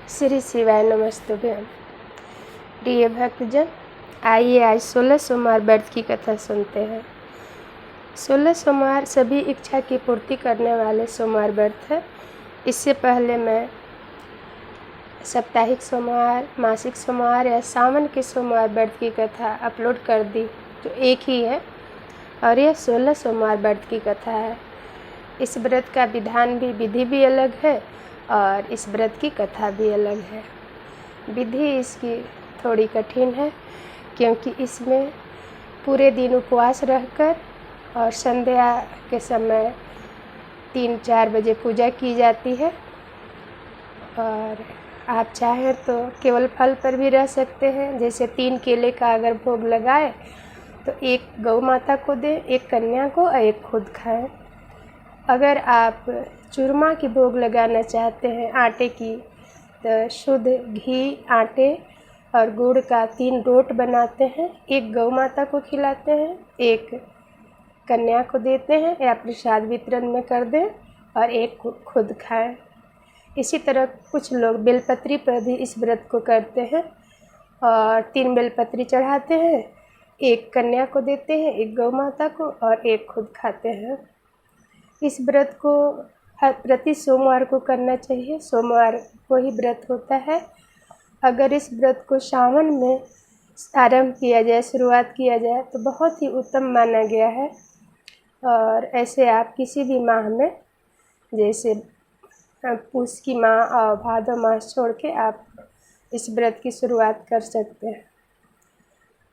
श्री शिवाय नमस्तुभ्यम। प्रिय भक्तजन, आइए आज 16 सोमवार व्रत की कथा सुनते हैं। 16 सोमवार सभी इच्छा की पूर्ति करने वाले सोमवार व्रत है। इससे पहले मैं साप्ताहिक सोमवार, मासिक सोमवार या सावन के सोमवार व्रत की कथा अपलोड कर दी, जो एक ही है, और यह 16 सोमवार व्रत की कथा है। इस व्रत का विधि भी अलग है और इस व्रत की कथा भी अलग है। विधि इसकी थोड़ी कठिन है, क्योंकि इसमें पूरे दिन उपवास रहकर और संध्या के समय 3-4 बजे पूजा की जाती है। और आप चाहें तो केवल फल पर भी रह सकते हैं। जैसे 3 केले का अगर भोग लगाए तो एक गौ माता को दें, एक कन्या को और एक खुद खाएं। अगर आप चूरमा की भोग लगाना चाहते हैं आटे की, तो शुद्ध घी, आटे और गुड़ का 3 रोट बनाते हैं, एक गौ माता को खिलाते हैं, एक कन्या को देते हैं या प्रसाद वितरण में कर दें और एक खुद खाएं। इसी तरह कुछ लोग बेलपत्री पर भी इस व्रत को करते हैं और 3 बेलपत्री चढ़ाते हैं, एक कन्या को देते हैं, एक गौ माता को और एक खुद खाते हैं। इस व्रत को प्रति सोमवार को करना चाहिए। सोमवार को ही व्रत होता है। अगर इस व्रत को सावन में आरंभ किया जाए, शुरुआत किया जाए, तो बहुत ही उत्तम माना गया है। और ऐसे आप किसी भी माह में, जैसे पूस की माह और भादो मास छोड़ के आप इस व्रत की शुरुआत कर सकते हैं।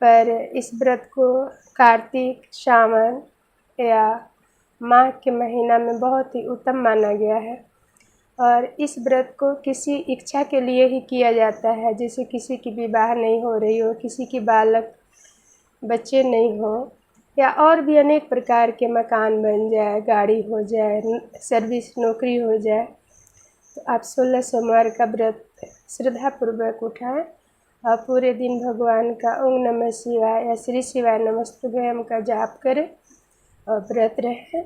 पर इस व्रत को कार्तिक, सावन या माघ के महीना में बहुत ही उत्तम माना गया है। और इस व्रत को किसी इच्छा के लिए ही किया जाता है, जैसे किसी की विवाह नहीं हो रही हो, किसी की बालक बच्चे नहीं हो, या और भी अनेक प्रकार के मकान बन जाए, गाड़ी हो जाए, सर्विस नौकरी हो जाए, तो आप 16 सोमवार का व्रत श्रद्धापूर्वक उठाएं और पूरे दिन भगवान का ओम नमः शिवाय या श्री शिवाय नमस्तुभ्यम का जाप करें और व्रत रहें।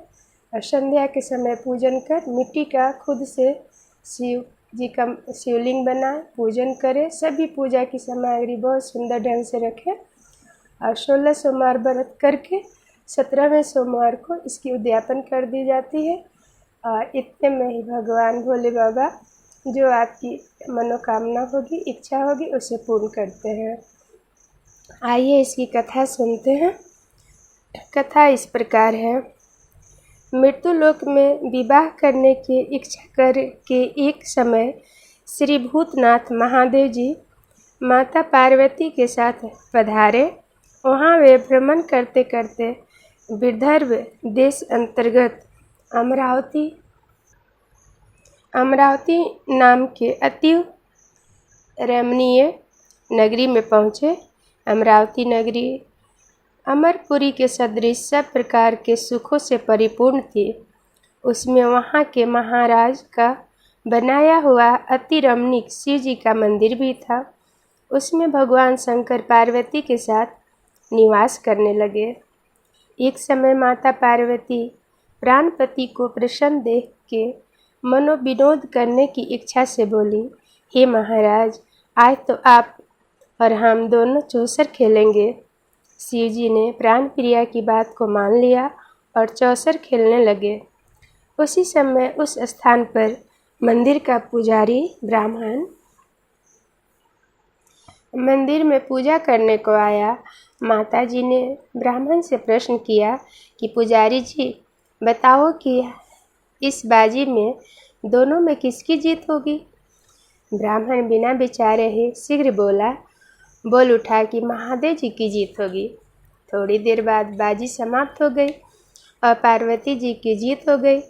और संध्या के समय पूजन कर मिट्टी का खुद से शिव जी का शिवलिंग बनाएं, पूजन करें। सभी पूजा की सामग्री बहुत सुंदर ढंग से रखें और 16 सोमवार व्रत करके 17वें सोमवार को इसकी उद्यापन कर दी जाती है। और इतने में ही भगवान भोले बाबा जो आपकी मनोकामना होगी, इच्छा होगी, उसे पूर्ण करते हैं। आइए इसकी कथा सुनते हैं। कथा इस प्रकार है। मृत्यु लोक में विवाह करने की इच्छा कर के एक समय श्री भूतनाथ महादेव जी माता पार्वती के साथ पधारे। वहाँ वे भ्रमण करते करते विदर्भ देश अंतर्गत अमरावती नाम के अति रमणीय नगरी में पहुँचे। अमरावती नगरी अमरपुरी के सदृश सब प्रकार के सुखों से परिपूर्ण थी। उसमें वहाँ के महाराज का बनाया हुआ अति रमणीक शिव जी का मंदिर भी था। उसमें भगवान शंकर पार्वती के साथ निवास करने लगे। एक समय माता पार्वती प्राणपति को प्रसन्न देख के मनोविनोद करने की इच्छा से बोली, हे महाराज, आज तो आप और हम दोनों चौसर खेलेंगे। शिव जी ने प्राण प्रिया की बात को मान लिया और चौसर खेलने लगे। उसी समय उस स्थान पर मंदिर का पुजारी ब्राह्मण मंदिर में पूजा करने को आया। माता जी ने ब्राह्मण से प्रश्न किया कि पुजारी जी, बताओ कि इस बाजी में दोनों में किसकी जीत होगी। ब्राह्मण बिना विचारे ही शीघ्र बोल उठा कि महादेव जी की जीत होगी। थोड़ी देर बाद बाजी समाप्त हो गई और पार्वती जी की जीत हो गई।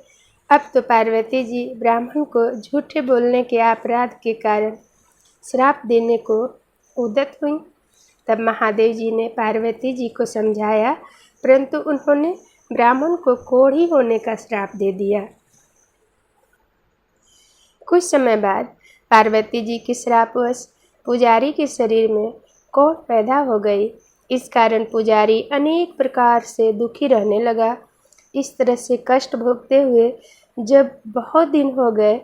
अब तो पार्वती जी ब्राह्मण को झूठे बोलने के अपराध के कारण श्राप देने को उद्यत हुई। तब महादेव जी ने पार्वती जी को समझाया, परंतु उन्होंने ब्राह्मण को कोढ़ी होने का श्राप दे दिया। कुछ समय बाद पार्वती जी के श्रापवश पुजारी के शरीर में कोढ़ पैदा हो गई। इस कारण पुजारी अनेक प्रकार से दुखी रहने लगा। इस तरह से कष्ट भोगते हुए जब बहुत दिन हो गए,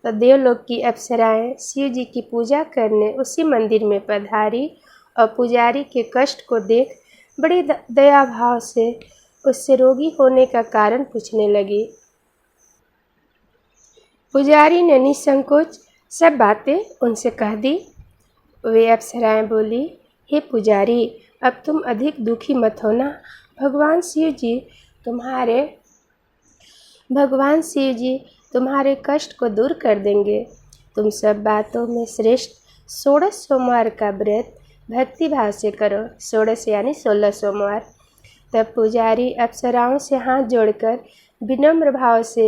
तो देवलोक की अप्सराएं शिव जी की पूजा करने उसी मंदिर में पधारी और पुजारी के कष्ट को देख बड़ी दया भाव से उससे रोगी होने का कारण पूछने लगी। पुजारी ने निसंकोच सब बातें उनसे कह दी। वे अप्सराएं बोली, हे पुजारी, अब तुम अधिक दुखी मत होना। भगवान शिव जी तुम्हारे कष्ट को दूर कर देंगे। तुम सब बातों में श्रेष्ठ 16 सोमवार का व्रत भक्ति भाव से करो। 16 यानी 16 सोमवार। तब पुजारी अप्सराओं से हाथ जोड़कर विनम्र भाव से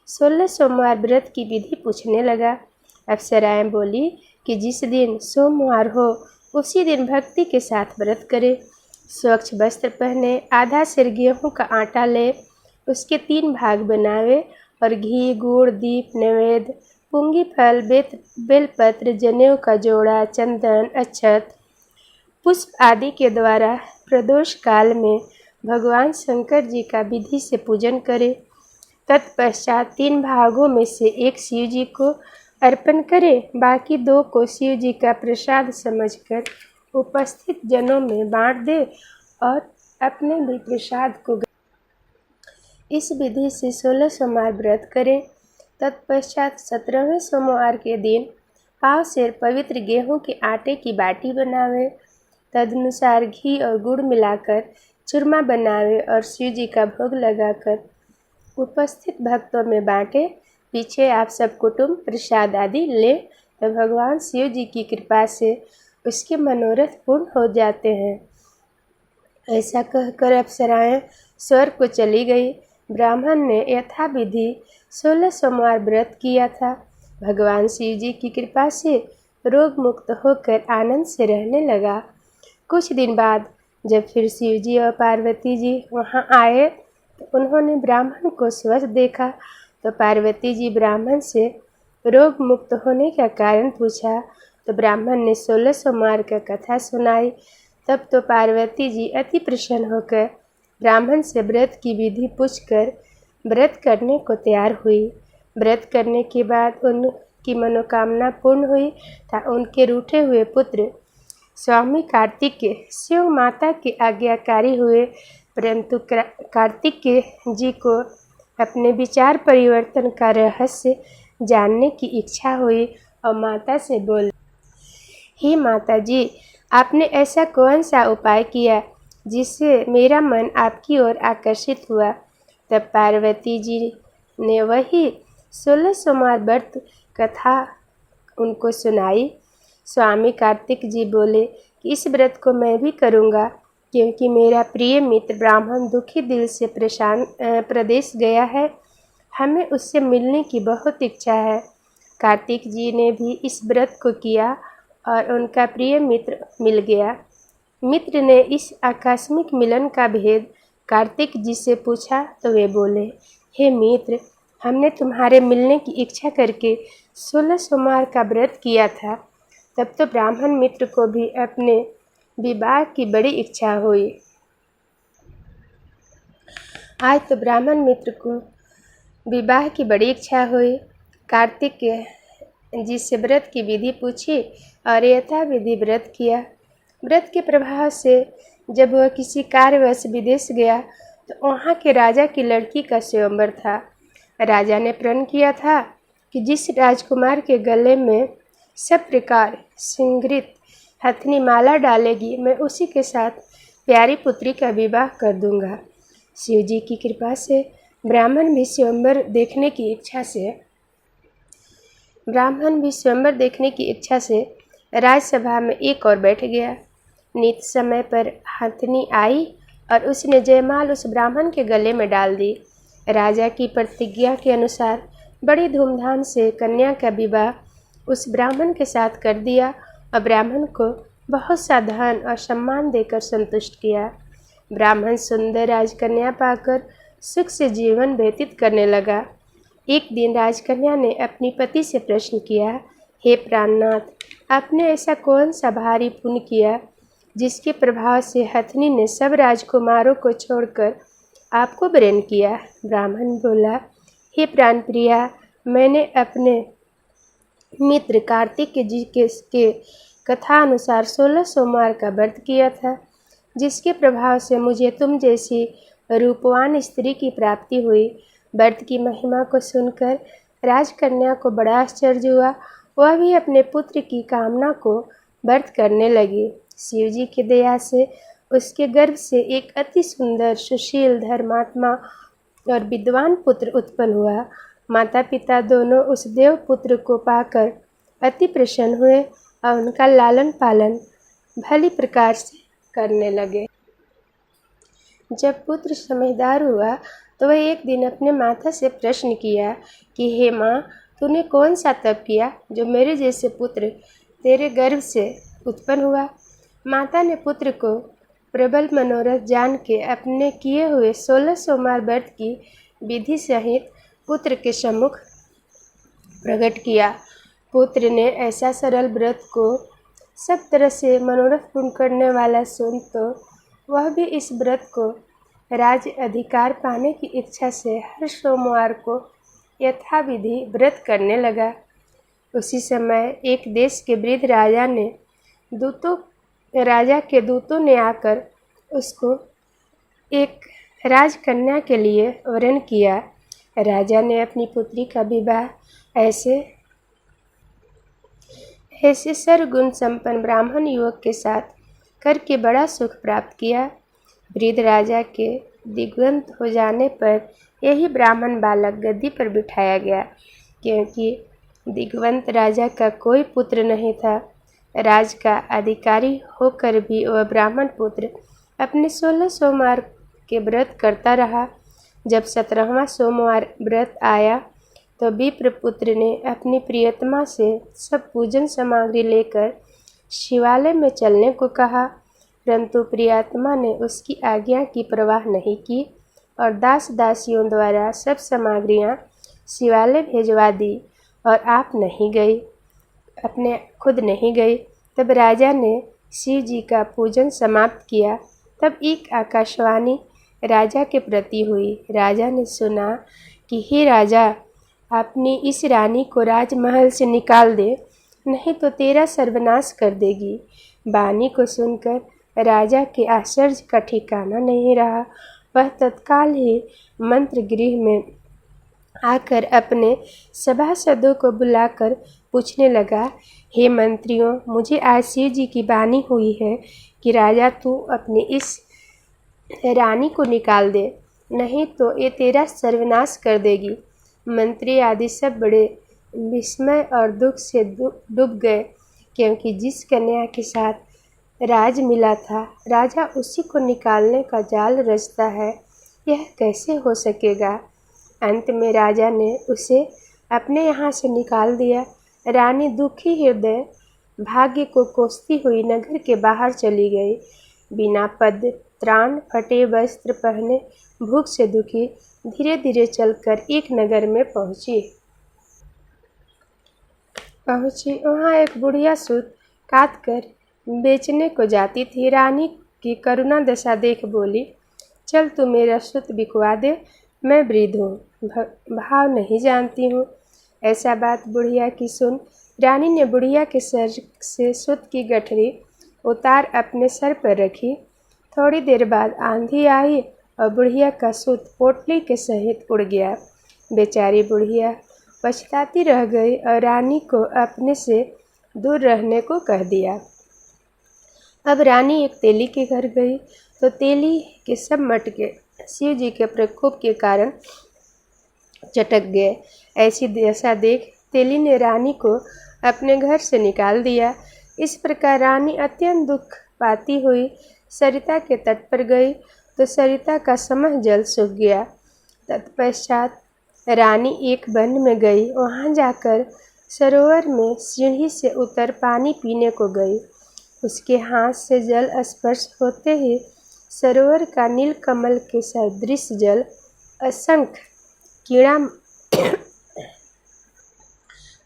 16 सोमवार व्रत की विधि पूछने लगा। अप्सराएं बोली कि जिस दिन सोमवार हो उसी दिन भक्ति के साथ व्रत करे। स्वच्छ वस्त्र पहने, आधा सेर गेहूँ का आटा ले, उसके 3 भाग बनावे और घी, गुड़, दीप, नैवेद्य, पुंगी फल, बेलपत्र, जनेऊ का जोड़ा, चंदन, अक्षत, पुष्प आदि के द्वारा प्रदोष काल में भगवान शंकर जी का विधि से पूजन करे। तत्पश्चात 3 भागों में से एक शिव जी को अर्पण करे, बाकी 2 को शिव जी का प्रसाद समझकर उपस्थित जनों में बांट दे और अपने भी प्रसाद को। इस विधि से 16 सोमवार व्रत करें। तत्पश्चात 17वें सोमवार के दिन पाव सेर पवित्र गेहूं के आटे की बाटी बनावे। तदनुसार घी और गुड़ मिलाकर चूरमा बनावे और शिव जी का भोग लगाकर उपस्थित भक्तों में बांटे। पीछे आप सब कुटुंब प्रसाद आदि ले, तो भगवान शिव जी की कृपा से उसके मनोरथ पूर्ण हो जाते हैं। ऐसा कहकर अप्सराएं स्वर्ग को चली गई। ब्राह्मण ने यथाविधि 16 सोमवार व्रत किया था। भगवान शिव जी की कृपा से रोग मुक्त होकर आनंद से रहने लगा। कुछ दिन बाद जब फिर शिव जी और पार्वती जी वहां आए तो उन्होंने ब्राह्मण को स्वस्थ देखा। तो पार्वती जी ब्राह्मण से रोग मुक्त होने का कारण पूछा। तो ब्राह्मण ने 16 सोमवार का कथा सुनाई। तब तो पार्वती जी अति प्रसन्न होकर ब्राह्मण से व्रत की विधि पूछकर व्रत करने को तैयार हुई। व्रत करने के बाद उनकी मनोकामना पूर्ण हुई था। उनके रूठे हुए पुत्र स्वामी कार्तिकेय शिव माता के आज्ञाकारी हुए, परंतु कार्तिकेय जी को अपने विचार परिवर्तन का रहस्य जानने की इच्छा हुई और माता से बोले, हे माता जी, आपने ऐसा कौन सा उपाय किया जिससे मेरा मन आपकी ओर आकर्षित हुआ। तब पार्वती जी ने वही 16 सोमवार व्रत कथा उनको सुनाई। स्वामी कार्तिक जी बोले कि इस व्रत को मैं भी करूँगा, क्योंकि मेरा प्रिय मित्र ब्राह्मण दुखी दिल से प्रदेश गया है। हमें उससे मिलने की बहुत इच्छा है। कार्तिक जी ने भी इस व्रत को किया और उनका प्रिय मित्र मिल गया। मित्र ने इस आकस्मिक मिलन का भेद कार्तिक जी से पूछा तो वे बोले, हे मित्र, हमने तुम्हारे मिलने की इच्छा करके 16 सोमवार का व्रत किया था। तब तो ब्राह्मण मित्र को भी अपने विवाह की बड़ी इच्छा हुई। आज तो ब्राह्मण मित्र को विवाह की बड़ी इच्छा हुई। कार्तिक जी से व्रत की विधि पूछी और यथाविधि व्रत किया। व्रत के प्रभाव से जब वह किसी कार्यवश विदेश गया तो वहाँ के राजा की लड़की का स्वयंवर था। राजा ने प्रण किया था कि जिस राजकुमार के गले में सब प्रकार सिंगृत हथनी माला डालेगी, मैं उसी के साथ प्यारी पुत्री का विवाह कर दूंगा। शिव जी की कृपा से ब्राह्मण भी स्वयंवर देखने की इच्छा से राजसभा में एक और बैठ गया। नित समय पर हथनी आई और उसने जयमाल उस ब्राह्मण के गले में डाल दी। राजा की प्रतिज्ञा के अनुसार बड़ी धूमधाम से कन्या का विवाह उस ब्राह्मण के साथ कर दिया और ब्राह्मण को बहुत सा धन और सम्मान देकर संतुष्ट किया। ब्राह्मण सुंदर राजकन्या पाकर सुख से जीवन व्यतीत करने लगा। एक दिन राजकन्या ने अपनी पति से प्रश्न किया, हे प्राणनाथ, आपने ऐसा कौन सा भारी पुण्य किया जिसके प्रभाव से हथनी ने सब राजकुमारों को छोड़कर आपको वरण किया। ब्राह्मण बोला, हे प्राणप्रिया, मैंने अपने मित्र कार्तिक जी के कथा अनुसार 16 सोमवार का व्रत किया था, जिसके प्रभाव से मुझे तुम जैसी रूपवान स्त्री की प्राप्ति हुई। व्रत की महिमा को सुनकर राजकन्या को बड़ा आश्चर्य हुआ। वह भी अपने पुत्र की कामना को व्रत करने लगी। शिव जी की दया से उसके गर्भ से एक अति सुंदर, सुशील, धर्मात्मा और विद्वान पुत्र उत्पन्न हुआ। माता पिता दोनों उस देव पुत्र को पाकर अति प्रसन्न हुए और उनका लालन पालन भली प्रकार से करने लगे। जब पुत्र समझदार हुआ तो वह एक दिन अपने माता से प्रश्न किया कि हे माँ, तूने कौन सा तप किया जो मेरे जैसे पुत्र तेरे गर्भ से उत्पन्न हुआ। माता ने पुत्र को प्रबल मनोरथ जान के अपने किए हुए 16 सोमवार व्रत की विधि सहित पुत्र के सम्मुख प्रकट किया। पुत्र ने ऐसा सरल व्रत को सब तरह से मनोरथ पूर्ण करने वाला सुन तो वह भी इस व्रत को राज अधिकार पाने की इच्छा से हर सोमवार को यथाविधि व्रत करने लगा। उसी समय एक देश के वृद्ध राजा के दूतों ने आकर उसको एक राजकन्या के लिए वरण किया। राजा ने अपनी पुत्री का विवाह ऐसे सर्वगुण संपन्न ब्राह्मण युवक के साथ करके बड़ा सुख प्राप्त किया। वृद्ध राजा के दिग्वंत हो जाने पर यही ब्राह्मण बालक गद्दी पर बिठाया गया, क्योंकि दिग्वंत राजा का कोई पुत्र नहीं था। राज का अधिकारी होकर भी वह ब्राह्मण पुत्र अपने 16 सोमवार के व्रत करता रहा। जब 17वां सोमवार व्रत आया तो विप्रपुत्र ने अपनी प्रियतमा से सब पूजन सामग्री लेकर शिवालय में चलने को कहा, परंतु प्रियतमा ने उसकी आज्ञा की परवाह नहीं की और दास दासियों द्वारा सब सामग्रियां शिवालय भेजवा दी और आप खुद नहीं गई। तब राजा ने शिव जी का पूजन समाप्त किया। तब एक आकाशवाणी राजा के प्रति हुई। राजा ने सुना कि हे राजा, अपनी इस रानी को राजमहल से निकाल दे, नहीं तो तेरा सर्वनाश कर देगी। वाणी को सुनकर राजा के आश्चर्य का ठिकाना नहीं रहा। वह तत्काल ही मंत्र गृह में आकर अपने सभासदों को बुलाकर पूछने लगा, हे मंत्रियों, मुझे आज शिव जी की वाणी हुई है कि राजा तू अपनी इस रानी को निकाल दे, नहीं तो ये तेरा सर्वनाश कर देगी। मंत्री आदि सब बड़े विस्मय और दुख से डूब गए, क्योंकि जिस कन्या के साथ राज मिला था राजा उसी को निकालने का जाल रचता है, यह कैसे हो सकेगा। अंत में राजा ने उसे अपने यहाँ से निकाल दिया। रानी दुखी हृदय भाग्य को कोसती हुई नगर के बाहर चली गई। बिना पद त्राण, फटे वस्त्र पहने, भूख से दुखी धीरे धीरे चलकर एक नगर में पहुंची। वहाँ एक बुढ़िया सूत काट कर बेचने को जाती थी। रानी की करुणा दशा देख बोली, चल तू मेरा सूत बिकवा दे, मैं वृद्ध हूँ, भाव नहीं जानती हूँ। ऐसा बात बुढ़िया की सुन रानी ने बुढ़िया के सर से सूत की गठरी उतार अपने सर पर रखी। थोड़ी देर बाद आंधी आई और बुढ़िया का सूत पोटली के सहित उड़ गया। बेचारी बुढ़िया पछताती रह गई और रानी को अपने से दूर रहने को कह दिया। अब रानी एक तेली के घर गई तो तेली के सब मटके शिव जी के प्रकोप के कारण चटक गए। ऐसी दशा देख तेली ने रानी को अपने घर से निकाल दिया। इस प्रकार रानी अत्यंत दुख पाती हुई सरिता के तट पर गई तो सरिता का समस्त जल सूख गया। तत्पश्चात रानी एक वन में गई। वहां जाकर सरोवर में सीढ़ी से उतर पानी पीने को गई। उसके हाथ से जल स्पर्श होते ही सरोवर का नील कमल के सदृश जल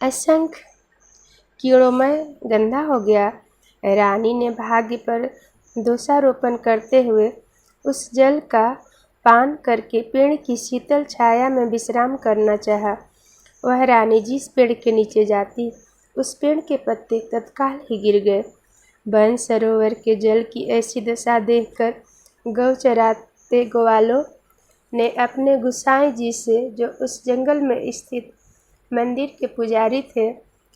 असंख्य कीड़ोमय गंदा हो गया। रानी ने भाग्य पर दोषारोपण करते हुए उस जल का पान करके पेड़ की शीतल छाया में विश्राम करना चाहा। वह रानी जिस पेड़ के नीचे जाती उस पेड़ के पत्ते तत्काल ही गिर गए। वन सरोवर के जल की ऐसी दशा देखकर गौ चराते ग्वालों ने अपने गुसाई जी से, जो उस जंगल में स्थित मंदिर के पुजारी थे,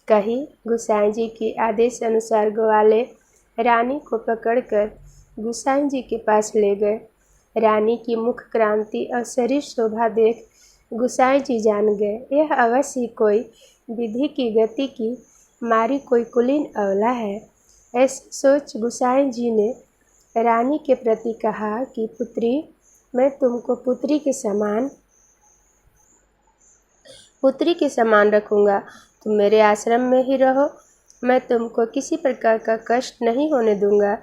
कही। गुसाई जी के आदेश अनुसार ग्वाले रानी को पकड़कर गुसाई जी के पास ले गए। रानी की मुख क्रांति और शरीर शोभा देख गुसाई जी जान गए, यह अवश्य ही कोई विधि की गति की मारी कोई कुलीन अवला है। ऐसी सोच गुसाई जी ने रानी के प्रति कहा कि पुत्री, मैं तुमको पुत्री के समान रखूँगा। तुम मेरे आश्रम में ही रहो, मैं तुमको किसी प्रकार का कष्ट नहीं होने दूंगा।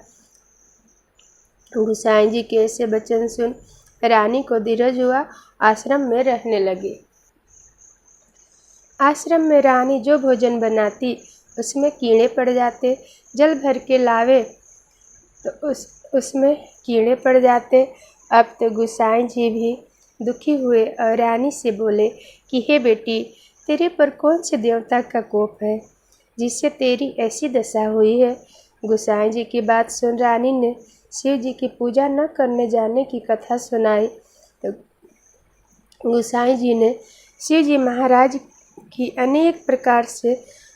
गुसाई जी के ऐसे वचन सुन रानी को धीरज हुआ, आश्रम में रहने लगी। आश्रम में रानी जो भोजन बनाती उसमें कीड़े पड़ जाते, जल भर के लावे तो उसमें कीड़े पड़ जाते। अब तो गुसाई जी भी दुखी हुए और रानी से बोले कि हे बेटी, तेरे पर कौन से देवता का कोप है जिससे तेरी ऐसी दशा हुई है। गुसाई जी की बात सुन रानी ने शिव जी की पूजा न करने जाने की कथा सुनाई तो गुसाई जी ने शिव जी महाराज की अनेक प्रकार से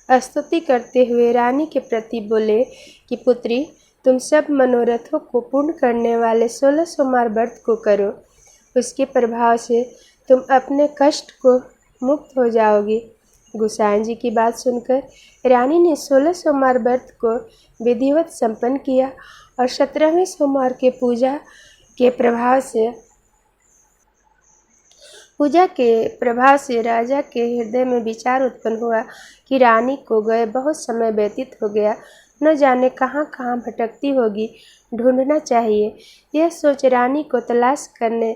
स्तुति करते हुए रानी के प्रति बोले कि पुत्री, तुम सब मनोरथों को पूर्ण करने वाले 16 सोमवार व्रत को करो, उसके प्रभाव से तुम अपने कष्ट को मुक्त हो जाओगी। गुसाई जी की बात सुनकर रानी ने 16 सोमवार व्रत को विधिवत संपन्न किया और 17वें सोमवार के पूजा के प्रभाव से राजा के हृदय में विचार उत्पन्न हुआ कि रानी को गए बहुत समय व्यतीत हो गया, न जाने कहाँ कहाँ भटकती होगी, ढूंढना चाहिए। यह सोच रानी को तलाश करने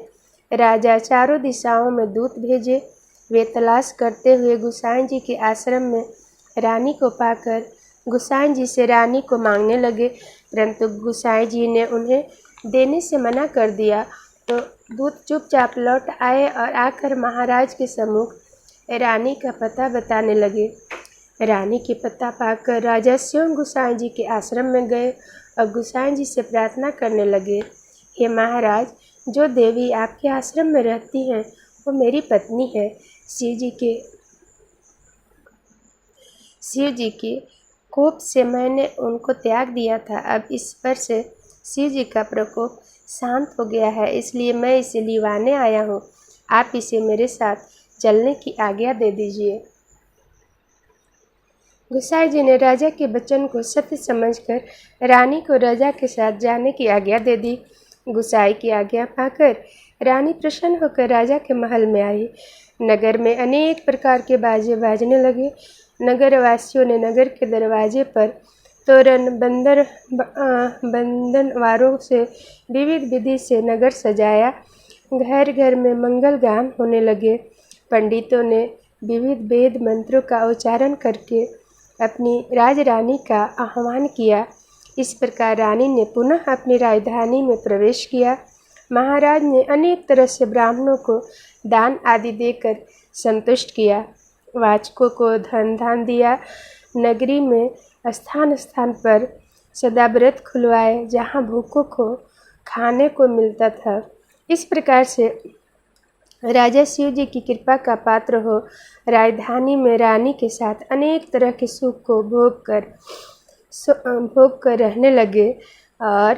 राजा चारों दिशाओं में दूत भेजे। वे तलाश करते हुए गुसाई जी के आश्रम में रानी को पाकर गुसाई जी से रानी को मांगने लगे, परंतु गुसाई जी ने उन्हें देने से मना कर दिया। तो दूत चुपचाप लौट आए और आकर महाराज के सम्मुख रानी का पता बताने लगे। रानी के पता पाकर राजा स्वयं गुसाई जी के आश्रम में गए और गुसाई जी से प्रार्थना करने लगे, हे महाराज, जो देवी आपके आश्रम में रहती हैं वो मेरी पत्नी है। शिव जी के कोप से मैंने उनको त्याग दिया था, अब इस पर से शिव जी का प्रकोप शांत हो गया है, इसलिए मैं इसे लिवाने आया हूँ। आप इसे मेरे साथ चलने की आज्ञा दे दीजिए। गुसाई जी ने राजा के वचन को सत्य समझकर रानी को राजा के साथ जाने की आज्ञा दे दी। गुसाई की आज्ञा पाकर रानी प्रसन्न होकर राजा के महल में आई। नगर में अनेक प्रकार के बाजे बाजने लगे। नगरवासियों ने नगर के दरवाजे पर तोरण बंधनवारों से विविध विधि से नगर सजाया। घर घर में मंगल गान होने लगे। पंडितों ने विविध वेद मंत्रों का उच्चारण करके अपनी राजरानी का आह्वान किया। इस प्रकार रानी ने पुनः अपनी राजधानी में प्रवेश किया। महाराज ने अनेक तरह से ब्राह्मणों को दान आदि देकर संतुष्ट किया। वाचकों को धन दान दिया। नगरी में स्थान स्थान पर सदाव्रत खुलवाए जहाँ भूखों को खाने को मिलता था। इस प्रकार से राजा शिव जी की कृपा का पात्र हो राजधानी में रानी के साथ अनेक तरह के सुख को भोग कर रहने लगे और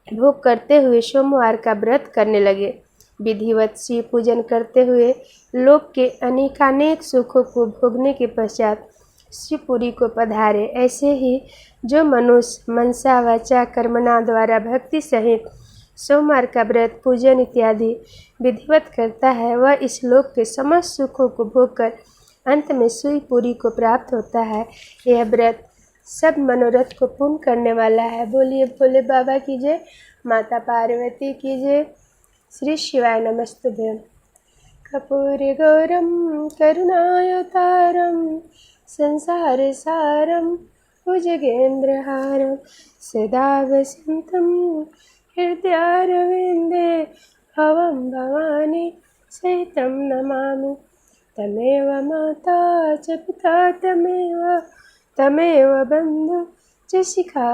भोग करते हुए सोमवार का व्रत करने लगे। विधिवत शिव पूजन करते हुए लोक के अनेकानेक सुखों को भोगने के पश्चात शिवपुरी को पधारे। ऐसे ही जो मनुष्य मनसा वाचा कर्मणा द्वारा भक्ति सहित सोमवार का व्रत पूजन इत्यादि विधिवत करता है, वह इस लोक के समस्त सुखों को भोगकर अंत में शिवपुरी को प्राप्त होता है। यह व्रत सब मनोरथ को पूर्ण करने वाला है। बोलिए भोले बाबा की जय, माता पार्वती की जय। श्री शिवाय नमस्तुभ्यं। कर्पूरे गौरम करुणावतारम संसार सारम भुजगेन्द्रहारम सदा वसंतम हृदयारविंदे भवं भवानी सहितं नमामि। तमेव माता च पिता तमेव तमेव बन्धु च शिखा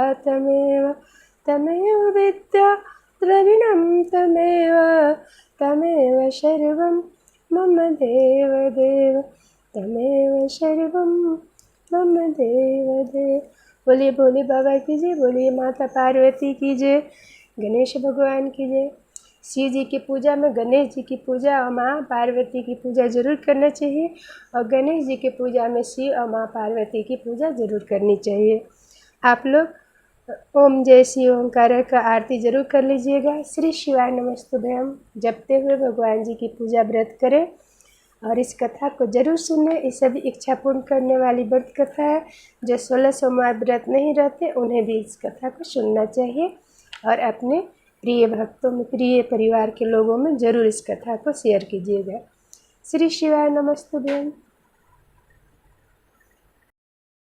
तमेव विद्या द्रविणं तमेव सर्वं मम देव तमेव सर्वं मम देव। बोलिए भोले बाबा की जय, बोलिए माता पार्वती की जय, गणेश भगवान की जय। शिव जी की पूजा में गणेश जी की पूजा और माँ पार्वती की पूजा ज़रूर करना चाहिए, और गणेश जी की पूजा में शिव और माँ पार्वती की पूजा ज़रूर करनी चाहिए। आप लोग ओम जय शिव ओंकार का आरती ज़रूर कर लीजिएगा। श्री शिवाय नमस्तुभ्यम जपते हुए भगवान जी की पूजा व्रत करें, और इस कथा को जरूर सुनें। इस सभी इच्छा पूर्ण करने वाली व्रत कथा है। जो 16 सोमवार व्रत नहीं रहते उन्हें भी इस कथा को सुनना चाहिए, और अपने प्रिय भक्तों में, प्रिय परिवार के लोगों में ज़रूर इस कथा को शेयर कीजिएगा। श्री शिवाय नमस्तुभ्यम।